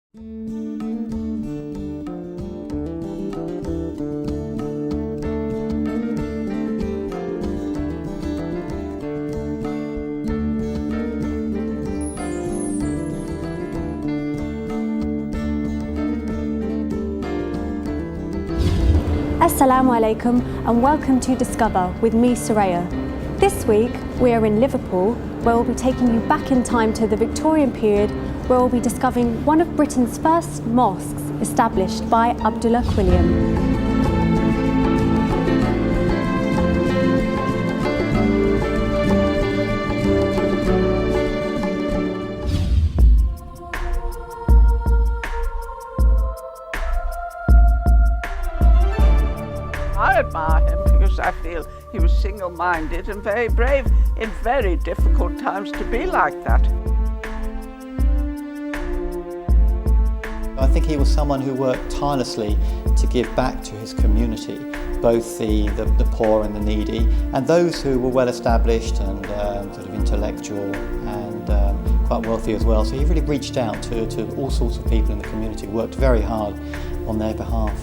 Assalamu alaikum and welcome to Discover with me, Soraya. This week we are in Liverpool, where we'll be taking you back in time to the Victorian period, where we'll be discovering one of Britain's first mosques established by Abdullah Quilliam. I admire him because I feel he was single-minded and very brave in very difficult times to be like that. I think he was someone who worked tirelessly to give back to his community, both the poor and the needy, and those who were well established and sort of intellectual and quite wealthy as well. So he really reached out to all sorts of people in the community, worked very hard on their behalf.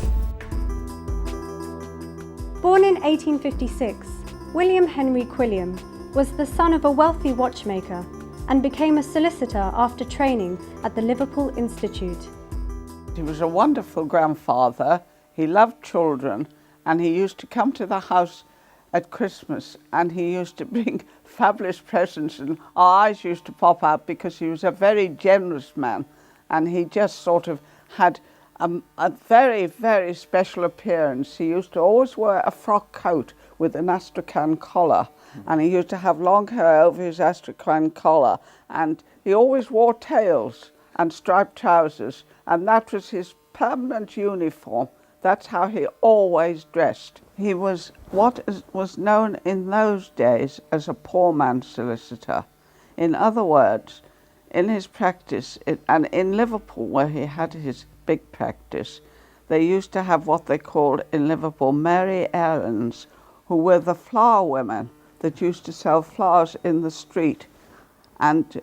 Born in 1856, William Henry Quilliam was the son of a wealthy watchmaker and became a solicitor after training at the Liverpool Institute. He was a wonderful grandfather, he loved children, and he used to come to the house at Christmas and he used to bring fabulous presents, and our eyes used to pop out because he was a very generous man, and he just sort of had a very, very special appearance. He used to always wear a frock coat with an astrakhan collar, and he used to have long hair over his astrakhan collar, and he always wore tails and striped trousers, and that was his permanent uniform. That's how he always dressed. He was what was known in those days as a poor man's solicitor. In other words, in his practice, and in Liverpool where he had his big practice, they used to have what they called in Liverpool Mary Errands, who were the flower women that used to sell flowers in the street. And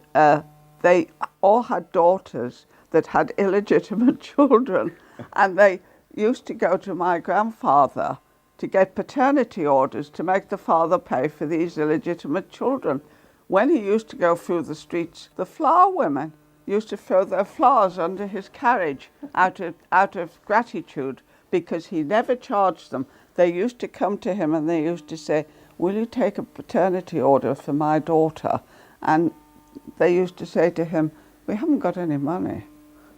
they all had daughters that had illegitimate children, and they used to go to my grandfather to get paternity orders to make the father pay for these illegitimate children. When he used to go through the streets, the flower women used to throw their flowers under his carriage out of gratitude, because he never charged them. They used to come to him and they used to say, "Will you take a paternity order for my daughter?" And they used to say to him, "We haven't got any money."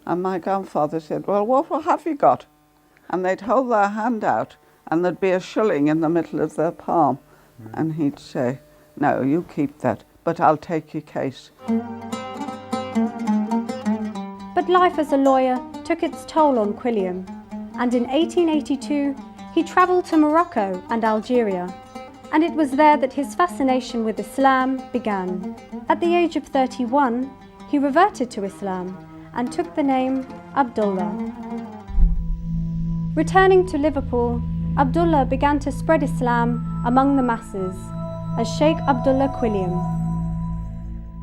And my grandfather said, "Well, what have you got?" And they'd hold their hand out and there'd be a shilling in the middle of their palm. And he'd say, "No, you keep that, but I'll take your case." But life as a lawyer took its toll on Quilliam, and in 1882 he travelled to Morocco and Algeria, and it was there that his fascination with Islam began. At the age of 31, he reverted to Islam and took the name Abdullah. Returning to Liverpool, Abdullah began to spread Islam among the masses as Sheikh Abdullah Quilliam.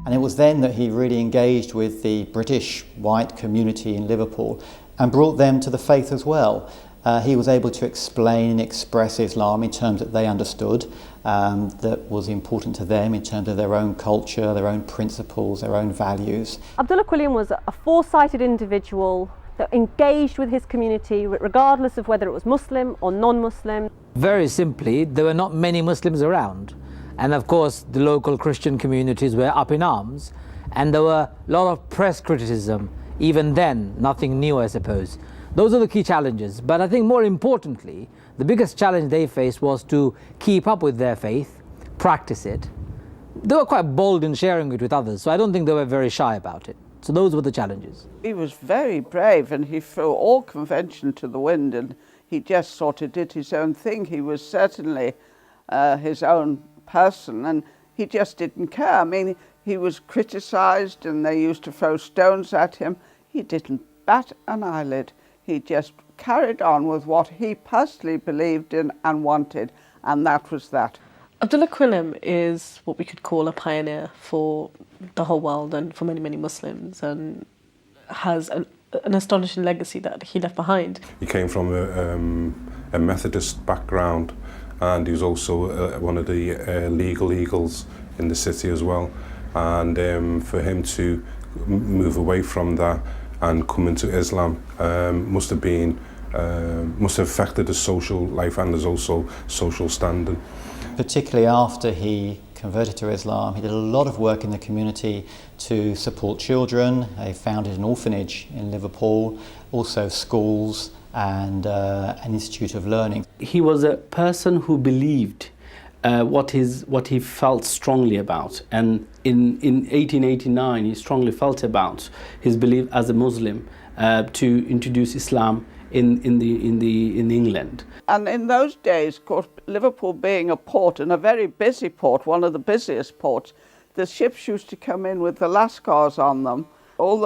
And it was then that he really engaged with the British white community in Liverpool and brought them to the faith as well. He was able to explain and express Islam in terms that they understood, that was important to them in terms of their own culture, their own principles, their own values. Abdullah Quilliam was a foresighted individual that engaged with his community regardless of whether it was Muslim or non-Muslim. Very simply, there were not many Muslims around. And of course, the local Christian communities were up in arms, and there were a lot of press criticism. Even then, nothing new, I suppose. Those are the key challenges. But I think more importantly, the biggest challenge they faced was to keep up with their faith, practice it. They were quite bold in sharing it with others, so I don't think they were very shy about it. So those were the challenges. He was very brave, and he threw all convention to the wind, and he just sort of did his own thing. He was certainly his own person, and he just didn't care. I mean, he was criticised and they used to throw stones at him. He didn't bat an eyelid. He just carried on with what he personally believed in and wanted, and that was that. Abdullah Quilliam is what we could call a pioneer for the whole world and for many, many Muslims, and has an astonishing legacy that he left behind. He came from a Methodist background, and he was also one of the legal eagles in the city as well. And for him to move away from that and come into Islam must have affected his social life and his also social standing. Particularly after he converted to Islam, he did a lot of work in the community to support children. He founded an orphanage in Liverpool, also schools and an institute of learning. He was a person who believed what he felt strongly about, and in 1889 he strongly felt about his belief as a Muslim to introduce Islam in England. And in those days, of course, Liverpool being a port and a very busy port, one of the busiest ports, the ships used to come in with the lascars on them. All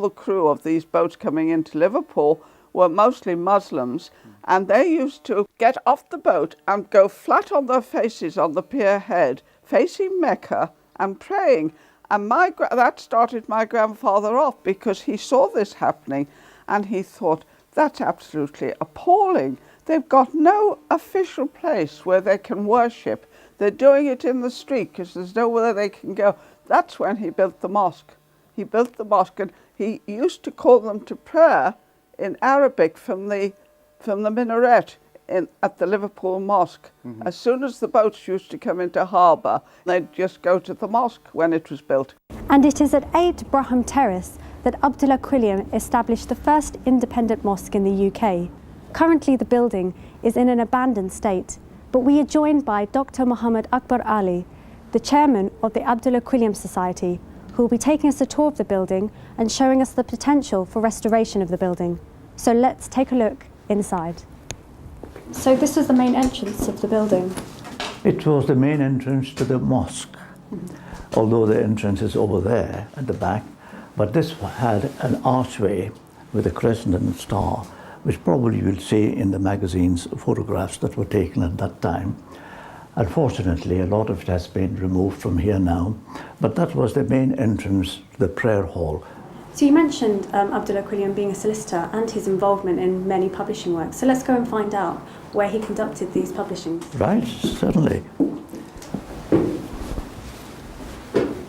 the crew of these boats coming into Liverpool were mostly Muslims, and they used to get off the boat and go flat on their faces on the pier head, facing Mecca and praying. And that started my grandfather off, because he saw this happening and he thought, that's absolutely appalling. They've got no official place where they can worship. They're doing it in the street because there's nowhere they can go. That's when he built the mosque. He built the mosque, and he used to call them to prayer in Arabic from the minaret at the Liverpool Mosque. Mm-hmm. As soon as the boats used to come into harbour, they'd just go to the mosque when it was built. And it is at 8 Braham Terrace that Abdullah Quilliam established the first independent mosque in the UK. Currently the building is in an abandoned state, but we are joined by Dr. Muhammad Akbar Ali, the chairman of the Abdullah Quilliam Society, who will be taking us a tour of the building and showing us the potential for restoration of the building. So let's take a look inside. So this is the main entrance of the building. It was the main entrance to the mosque, although the entrance is over there at the back. But this had an archway with a crescent and a star, which probably you'll see in the magazine's photographs that were taken at that time. Unfortunately, a lot of it has been removed from here now, but that was the main entrance to the prayer hall. So you mentioned Abdullah Quilliam being a solicitor and his involvement in many publishing works. So let's go and find out where he conducted these publishings. Right, certainly.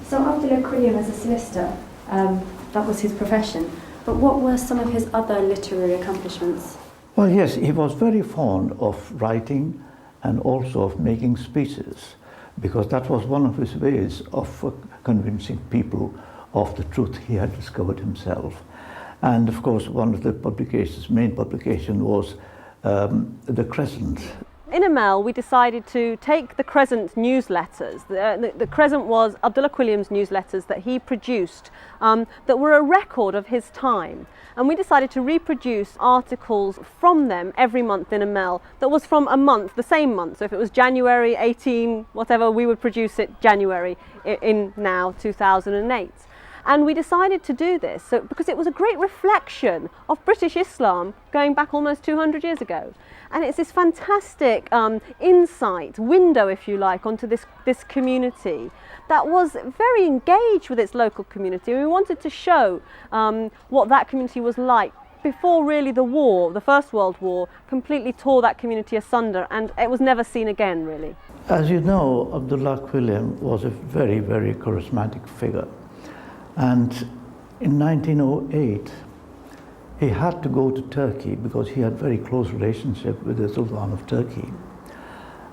So Abdullah Quilliam as a solicitor, that was his profession. But what were some of his other literary accomplishments? Well, yes, he was very fond of writing and also of making speeches, because that was one of his ways of convincing people of the truth he had discovered himself. And of course, one of the publications, main publication, was the Crescent. In Amel, we decided to take the Crescent Newsletters. The Crescent was Abdullah Quilliam's newsletters that he produced that were a record of his time. And we decided to reproduce articles from them every month in Amel that was from a month, the same month. So if it was January 18, whatever, we would produce it January in now 2008. And we decided to do this because it was a great reflection of British Islam going back almost 200 years ago. And it's this fantastic insight, window if you like, onto this community that was very engaged with its local community. We wanted to show what that community was like before really the war, the First World War, completely tore that community asunder, and it was never seen again really. As you know, Abdullah Quilliam was a very, very charismatic figure. And in 1908, he had to go to Turkey because he had very close relationship with the Sultan of Turkey.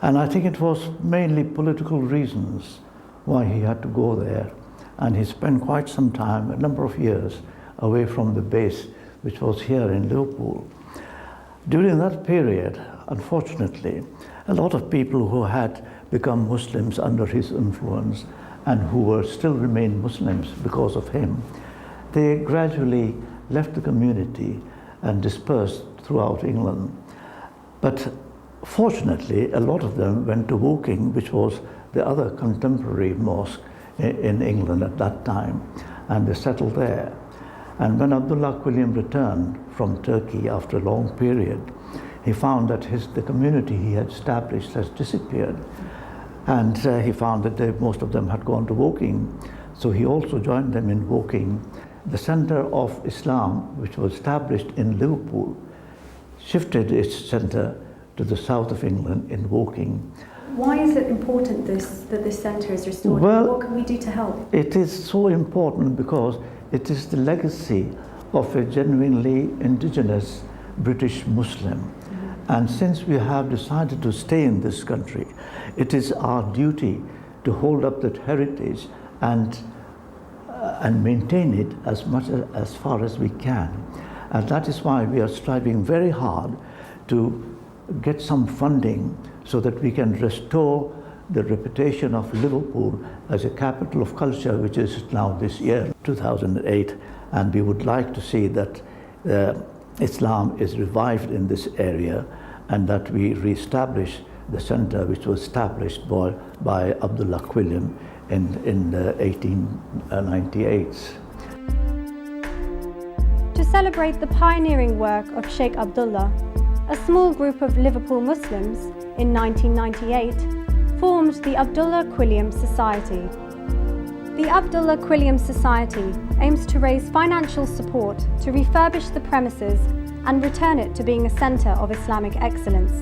And I think it was mainly political reasons why he had to go there. And he spent quite some time, a number of years, away from the base, which was here in Liverpool. During that period, unfortunately, a lot of people who had become Muslims under his influence and who were still remained Muslims because of him, they gradually left the community and dispersed throughout England. But fortunately, a lot of them went to Woking, which was the other contemporary mosque in England at that time, and they settled there. And when Abdullah Quilliam returned from Turkey after a long period, he found that the community he had established has disappeared. And he found that most of them had gone to Woking. So he also joined them in Woking. the center of Islam, which was established in Liverpool, shifted its center to the south of England in Woking. Why is it important that this centre is restored? Well, what can we do to help? It is so important because it is the legacy of a genuinely indigenous British Muslim. And since we have decided to stay in this country, it is our duty to hold up that heritage and maintain it as far as we can. And that is why we are striving very hard to get some funding so that we can restore the reputation of Liverpool as a capital of culture, which is now this year, 2008. And we would like to see that Islam is revived in this area and that we re-establish the center which was established by Abdullah Quilliam in 1898. To celebrate the pioneering work of Sheikh Abdullah, a small group of Liverpool Muslims in 1998 formed the Abdullah Quilliam Society. The Abdullah Quilliam Society aims to raise financial support to refurbish the premises and return it to being a centre of Islamic excellence,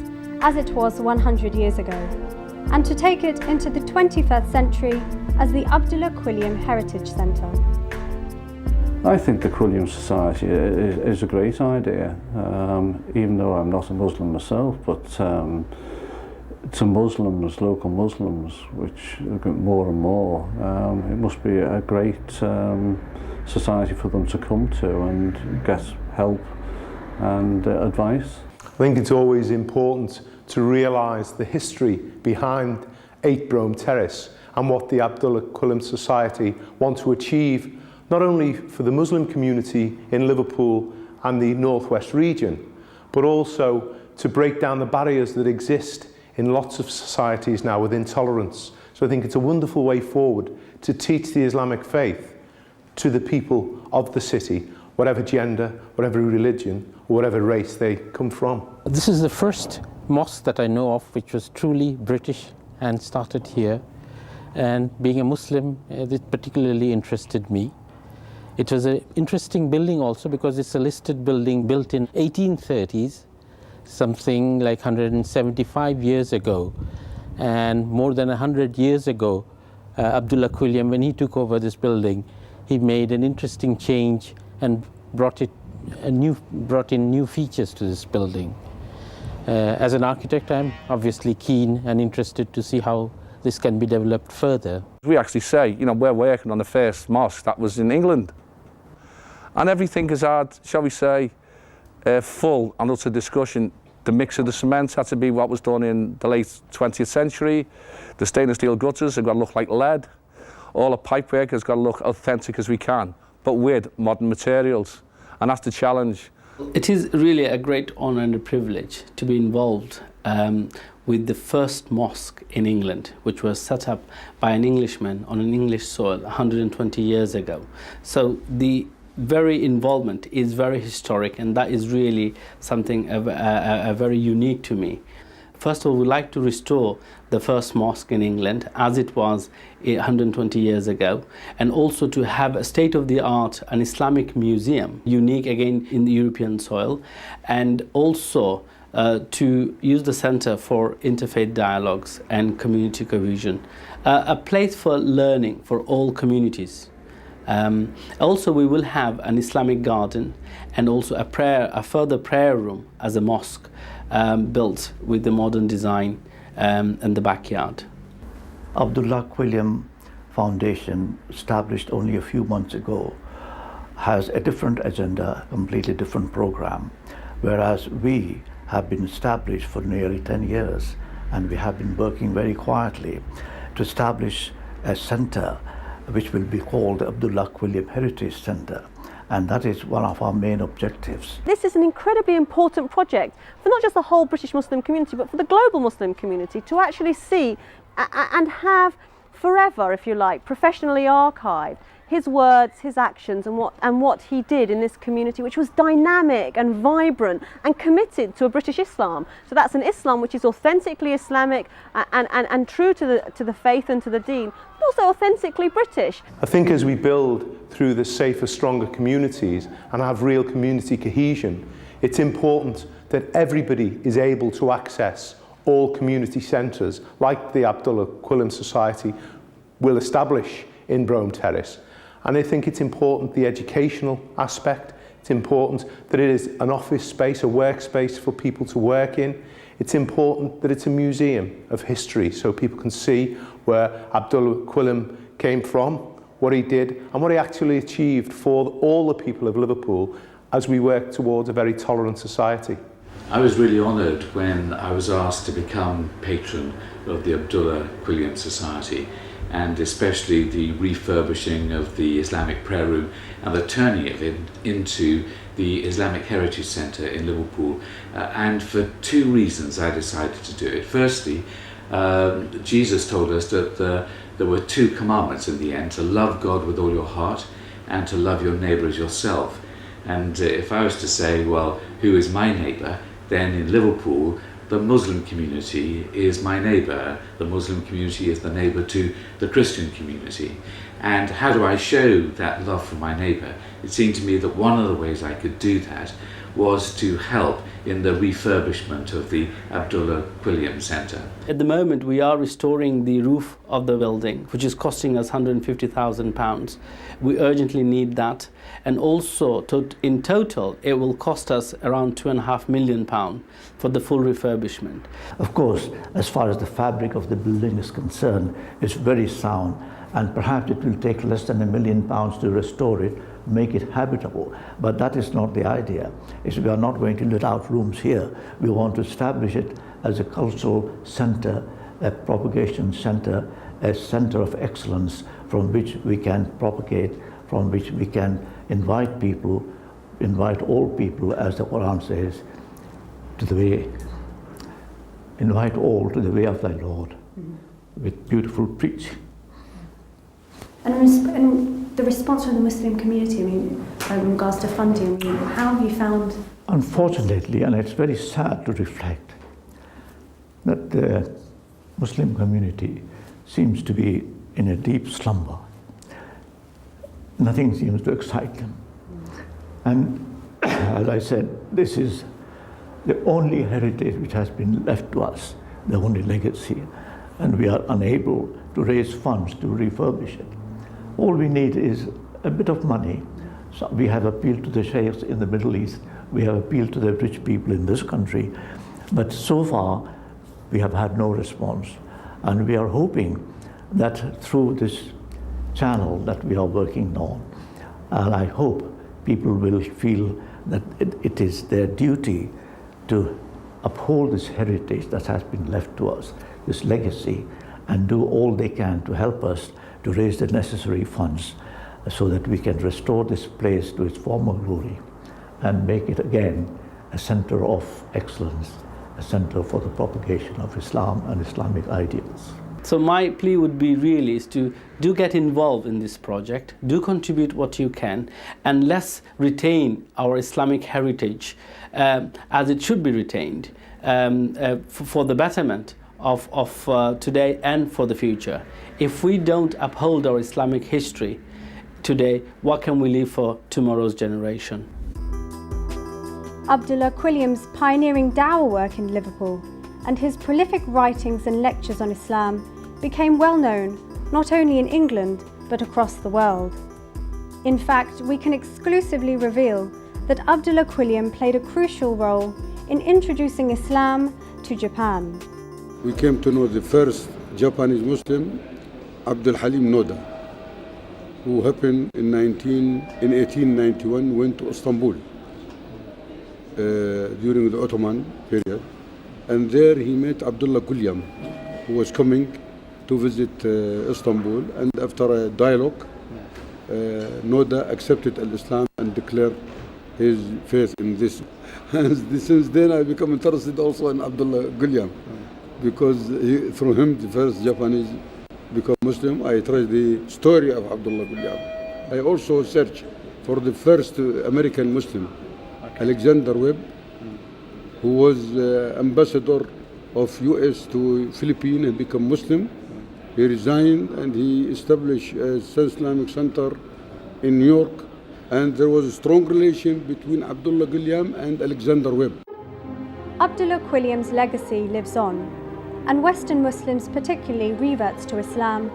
as it was 100 years ago, and to take it into the 21st century as the Abdullah Quilliam Heritage Centre. I think the Quilliam Society is a great idea, even though I'm not a Muslim myself, but to Muslims, local Muslims, which are getting more and more, it must be a great society for them to come to and get help and advice. I think it's always important to realise the history behind 8 Brome Terrace and what the Abdullah Quilliam Society want to achieve, not only for the Muslim community in Liverpool and the Northwest region, but also to break down the barriers that exist in lots of societies now with intolerance. So I think it's a wonderful way forward to teach the Islamic faith to the people of the city, whatever gender, whatever religion, or whatever race they come from. This is the first mosque that I know of which was truly British and started here. And being a Muslim, it particularly interested me. It was an interesting building also because it's a listed building built in 1830s, something like 175 years ago. And more than 100 years ago, Abdullah Quilliam, when he took over this building, he made an interesting change and brought in new features to this building. As an architect, I'm obviously keen and interested to see how this can be developed further. We actually say, you know, we're working on the first mosque that was in England. And everything has had, shall we say, full and utter discussion. The mix of the cement had to be what was done in the late 20th century. The stainless steel gutters have got to look like lead. All the pipework has got to look authentic as we can, but with modern materials. And that's the challenge. It is really a great honour and a privilege to be involved with the first mosque in England, which was set up by an Englishman on an English soil 120 years ago. So the very involvement is very historic, and that is really something very unique to me. First of all, we'd like to restore the first mosque in England as it was 120 years ago, and also to have a state-of-the-art, an Islamic museum, unique again in the European soil, and also to use the centre for interfaith dialogues and community cohesion, a place for learning for all communities. Also, we will have an Islamic garden and also a further prayer room as a mosque built with the modern design and the backyard. Abdullah Quilliam Foundation, established only a few months ago, has a different agenda, a completely different program, whereas we have been established for nearly 10 years and we have been working very quietly to establish a centre which will be called the Abdullah Quilliam Heritage Centre, and that is one of our main objectives. This is an incredibly important project for not just the whole British Muslim community, but for the global Muslim community to actually see and have forever, if you like, professionally archived his words, his actions, and what he did in this community, which was dynamic and vibrant and committed to a British Islam. So that's an Islam which is authentically Islamic and true to the faith and to the deen, but also authentically British. I think as we build through the safer, stronger communities and have real community cohesion, it's important that everybody is able to access all community centres like the Abdullah Quilliam Society will establish in Brome Terrace. And I think it's important, the educational aspect, it's important that it is an office space, a workspace for people to work in. It's important that it's a museum of history so people can see where Abdullah Quilliam came from, what he did, and what he actually achieved for all the people of Liverpool as we work towards a very tolerant society. I was really honoured when I was asked to become patron of the Abdullah Quilliam Society, and especially the refurbishing of the Islamic prayer room and the turning it into the Islamic Heritage Centre in Liverpool. And for two reasons I decided to do it. Firstly, Jesus told us that there were two commandments in the end: to love God with all your heart and to love your neighbour as yourself. And if I was to say, well, who is my neighbour, then in Liverpool, the Muslim community is my neighbour. The Muslim community is the neighbour to the Christian community. And how do I show that love for my neighbour? It seemed to me that one of the ways I could do that was to help in the refurbishment of the Abdullah Quilliam Centre. At the moment, we are restoring the roof of the building, which is costing us £150,000. We urgently need that. And also, in total, it will cost us around £2.5 million for the full refurbishment. Of course, as far as the fabric of the building is concerned, it's very sound, and perhaps it will take less than £1 million to restore it, make it habitable. But that is not the idea. We are not going to let out rooms here. We want to establish it as a cultural centre, a propagation centre, a centre of excellence from which we can propagate, from which we can invite people, invite all people, as the Quran says, to the way, invite all to the way of thy Lord, with beautiful preaching. And the response from the Muslim community, I mean, in regards to funding, how have you found? Unfortunately, and it's very sad to reflect, that the Muslim community seems to be in a deep slumber. Nothing seems to excite them. And as I said, this is the only heritage which has been left to us, the only legacy, and we are unable to raise funds to refurbish it. All we need is a bit of money. So we have appealed to the sheikhs in the Middle East, we have appealed to the rich people in this country, but so far we have had no response. And we are hoping that through this channel that we are working on, and I hope people will feel that it is their duty to uphold this heritage that has been left to us, this legacy, and do all they can to help us to raise the necessary funds so that we can restore this place to its former glory and make it again a center of excellence, a center for the propagation of Islam and Islamic ideals. So my plea would be really is to do get involved in this project, do contribute what you can, and let's retain our Islamic heritage as it should be retained for the betterment of today and for the future. If we don't uphold our Islamic history today, what can we leave for tomorrow's generation? Abdullah Quilliam's pioneering dawah work in Liverpool and his prolific writings and lectures on Islam became well known not only in England but across the world. In fact, we can exclusively reveal that Abdullah Quilliam played a crucial role in introducing Islam to Japan. We came to know the first Japanese Muslim, Abdul Halim Noda, who happened in 1891, went to Istanbul during the Ottoman period, and there he met Abdullah Quilliam, who was coming to visit Istanbul, and after a dialogue, Noda accepted Islam and declared his faith in this. And since then I become interested also in Abdullah Quilliam, because through him the first Japanese become Muslim. I tried the story of Abdullah Quilliam. I also searched for the first American Muslim, Alexander Webb, who was ambassador of US to Philippines and become Muslim. He resigned and he established a Islamic Center in New York, and there was a strong relation between Abdullah Quilliam and Alexander Webb. Abdullah Quilliam's legacy lives on, and Western Muslims, particularly reverts to Islam,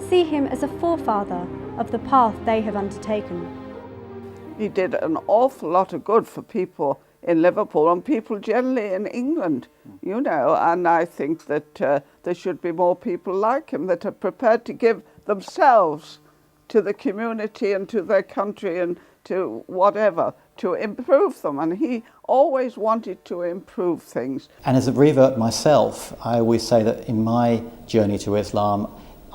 see him as a forefather of the path they have undertaken. He did an awful lot of good for people in Liverpool and people generally in England, you know, and I think that there should be more people like him that are prepared to give themselves to the community and to their country and to whatever, to improve them. And he always wanted to improve things. And as a revert myself, I always say that in my journey to Islam,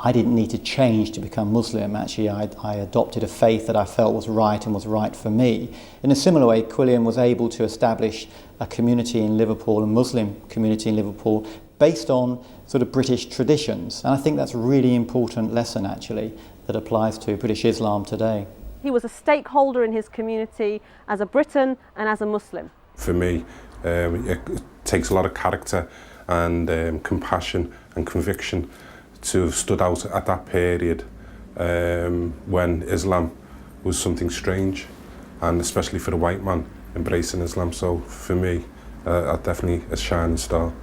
I didn't need to change to become Muslim. Actually, I adopted a faith that I felt was right and was right for me. In a similar way, Quilliam was able to establish a community in Liverpool, a Muslim community in Liverpool, based on sort of British traditions. And I think that's a really important lesson, actually, that applies to British Islam today. He was a stakeholder in his community as a Briton and as a Muslim. For me, it takes a lot of character and compassion and conviction to have stood out at that period when Islam was something strange, and especially for a white man embracing Islam. So for me, definitely a shining star.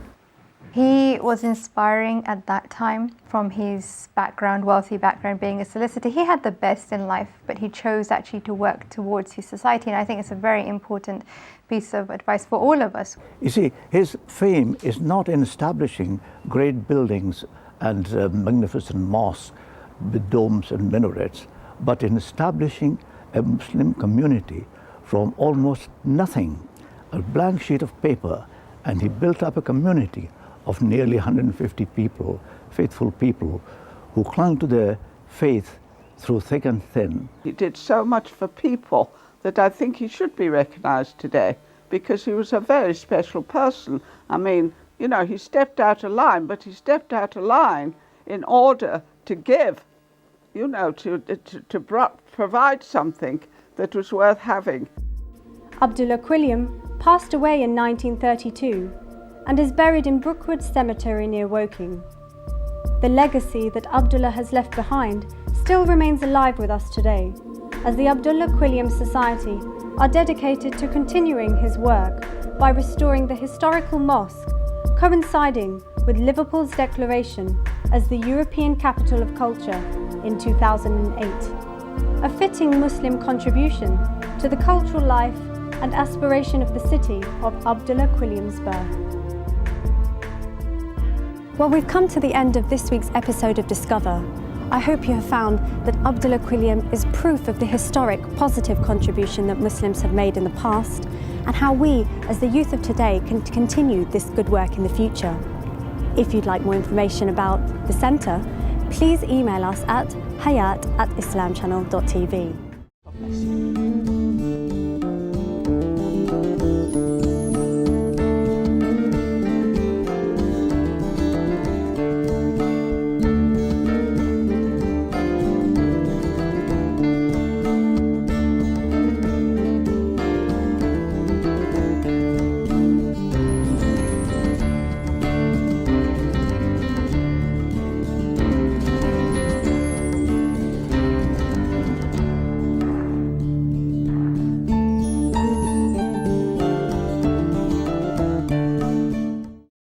He was inspiring at that time from his background, wealthy background, being a solicitor. He had the best in life, but he chose actually to work towards his society, and I think it's a very important piece of advice for all of us. You see, his fame is not in establishing great buildings and magnificent mosques with domes and minarets, but in establishing a Muslim community from almost nothing, a blank sheet of paper, and he built up a community of nearly 150 people, faithful people, who clung to their faith through thick and thin. He did so much for people that I think he should be recognised today, because he was a very special person. I mean, you know, he stepped out of line, but he stepped out of line in order to give, you know, to provide something that was worth having. Abdullah Quilliam passed away in 1932 and is buried in Brookwood Cemetery near Woking. The legacy that Abdullah has left behind still remains alive with us today, as the Abdullah Quilliam Society are dedicated to continuing his work by restoring the historical mosque, coinciding with Liverpool's declaration as the European Capital of Culture in 2008, a fitting Muslim contribution to the cultural life and aspiration of the city of Abdullah Quilliam's birth. Well, we've come to the end of this week's episode of Discover. I hope you have found that Abdullah Quilliam is proof of the historic, positive contribution that Muslims have made in the past, and how we, as the youth of today, can continue this good work in the future. If you'd like more information about the Centre, please email us at hayat@islamchannel.tv.